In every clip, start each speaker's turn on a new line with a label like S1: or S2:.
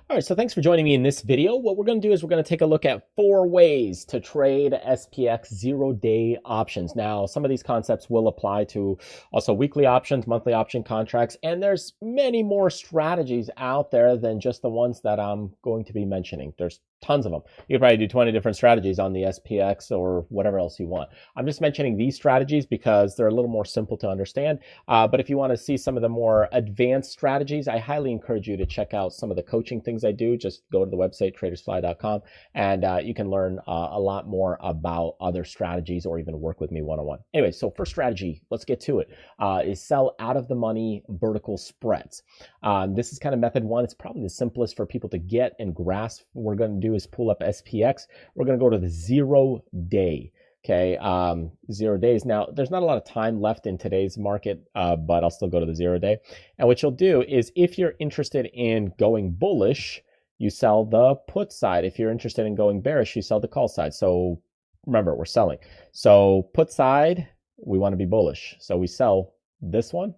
S1: All right, so thanks for joining me in this video. What we're going to do is we're going to take a look at 4 ways to trade SPX zero-day options. Now, some of these concepts will apply to also weekly options, monthly option contracts, and there's many more strategies out there than just the ones that I'm going to be mentioning. There's tons of them. You could probably do 20 different strategies on the SPX or whatever else you want. I'm just mentioning these strategies because they're a little more simple to understand. But if you want to see some of the more advanced strategies, I highly encourage you to check out some of the coaching things I do. Just go to the website, tradersfly.com, and you can learn a lot more about other strategies or even work with me one-on-one. Anyway, so first strategy, let's get to it, is sell out of the money vertical spreads. This is kind of method one. It's probably the simplest for people to get and grasp. What we're going to do is pull up SPX. We're going to go to the 0 day. Okay, 0 days. Now, there's not a lot of time left in today's market, but I'll still go to the 0 day. And what you'll do is if you're interested in going bullish, you sell the put side. If you're interested in going bearish, you sell the call side. So remember, we're selling. So put side, we want to be bullish. So we sell this one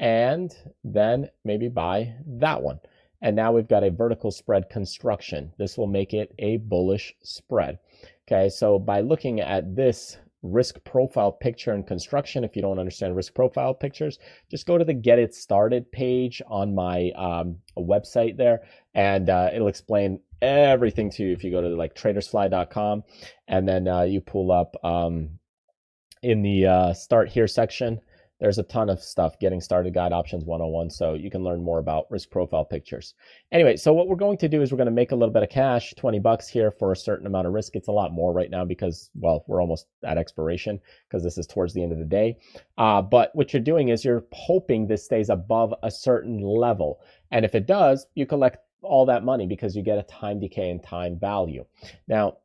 S1: and then maybe buy that one. And now we've got a vertical spread construction. This will make it a bullish spread. Okay, so by looking at this risk profile picture and construction, if you don't understand risk profile pictures, just go to the Get It Started page on my website there, and it'll explain everything to you. If you go to like tradersfly.com and then you pull up in the Start Here section, there's a ton of stuff, Getting Started Guide Options 101, so you can learn more about risk profile pictures. Anyway, so what we're going to do is we're going to make a little bit of cash, 20 bucks here for a certain amount of risk. It's a lot more right now because, well, we're almost at expiration because this is towards the end of the day. But what you're doing is you're hoping this stays above a certain level. And if it does, you collect all that money because you get a time decay and time value. Now,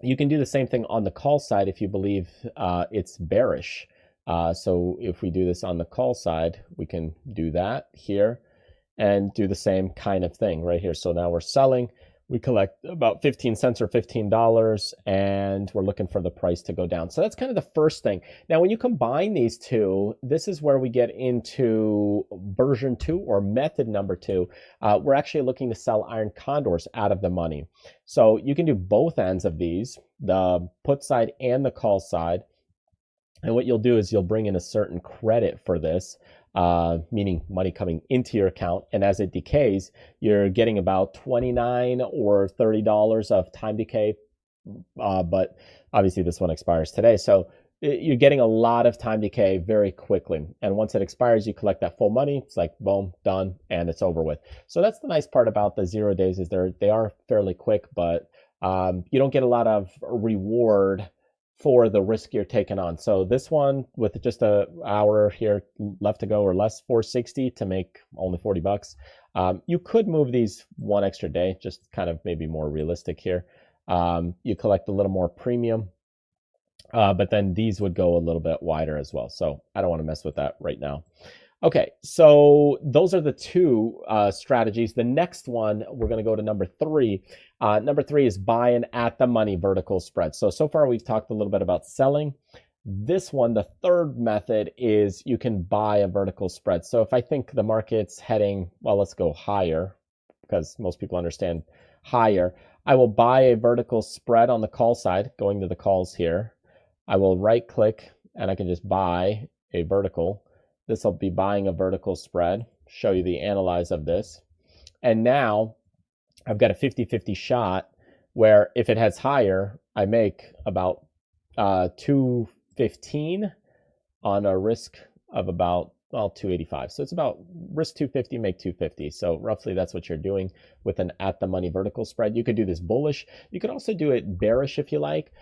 S1: you can do the same thing on the call side if you believe it's bearish. So if we do this on the call side, we can do that here and do the same kind of thing right here. So now we're selling, we collect about 15 cents or $15, and we're looking for the price to go down. So that's kind of the first thing. Now, when you combine these two, this is where we get into version 2 or method number 2. We're actually looking to sell iron condors out of the money. So you can do both ends of these, the put side and the call side. And what you'll do is you'll bring in a certain credit for this, meaning money coming into your account. And as it decays, you're getting about $29 or $30 of time decay. But obviously this one expires today. So you're getting a lot of time decay very quickly. And once it expires, you collect that full money. It's like, boom, done, and it's over with. So that's the nice part about the 0 days is they are fairly quick, but you don't get a lot of reward for the risk you're taking on. So this one with just an hour here left to go or less, 460 to make only 40 bucks. You could move these one extra day, just kind of maybe more realistic here. You collect a little more premium, but then these would go a little bit wider as well. So I don't want to mess with that right now. Okay, so those are the two strategies. The next one, we're going to go to number 3. Number 3 is buying at the money vertical spread. So far we've talked a little bit about selling. This one, the third method, is you can buy a vertical spread. So if I think the market's heading, well, let's go higher because most people understand higher. I will buy a vertical spread on the call side, going to the calls here. I will right click and I can just buy a vertical. This will be buying a vertical spread, show you the analyze of this. And now I've got a 50-50 shot where if it heads higher, I make about 215 on a risk of about, well, 285. So it's about risk 250, make 250. So roughly that's what you're doing with an at the money vertical spread. You could do this bullish. You could also do it bearish if you like.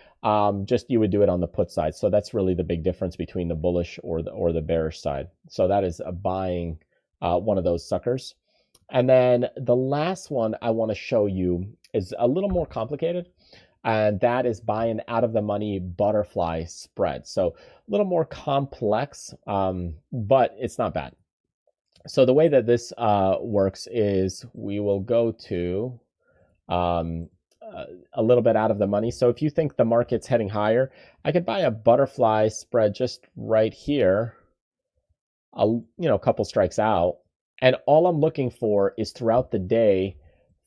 S1: Just you would do it on the put side. So that's really the big difference between the bullish or the bearish side. So that is a buying one of those suckers. And then the last one I want to show you is a little more complicated, and that is buying out of the money butterfly spread. So a little more complex, but it's not bad. So the way that this works is we will go to a little bit out of the money. So if you think the market's heading higher, I could buy a butterfly spread just right here, a couple strikes out. And all I'm looking for is throughout the day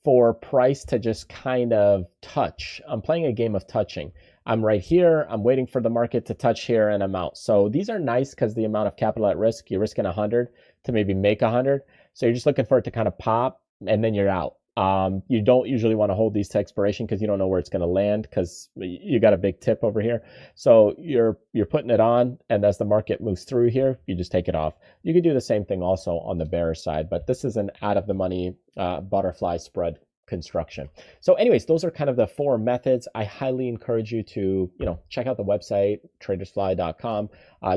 S1: for price to just kind of touch. I'm playing a game of touching. I'm right here. I'm waiting for the market to touch here and I'm out. So these are nice because the amount of capital at risk, you're risking 100 to maybe make 100. So you're just looking for it to kind of pop and then you're out. You don't usually want to hold these to expiration because you don't know where it's going to land because you got a big tip over here. So you're putting it on, and as the market moves through here, you just take it off. You could do the same thing also on the bearish side, but this is an out of the money butterfly spread construction. So anyways, those are kind of the 4 methods. I highly encourage you to, check out the website, tradersfly.com.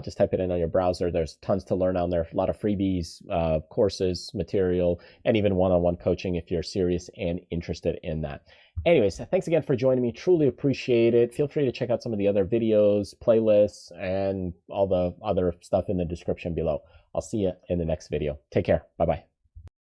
S1: Just type it in on your browser. There's tons to learn on there. A lot of freebies, courses, material, and even one-on-one coaching if you're serious and interested in that. Anyways, thanks again for joining me. Truly appreciate it. Feel free to check out some of the other videos, playlists, and all the other stuff in the description below. I'll see you in the next video. Take care. Bye-bye.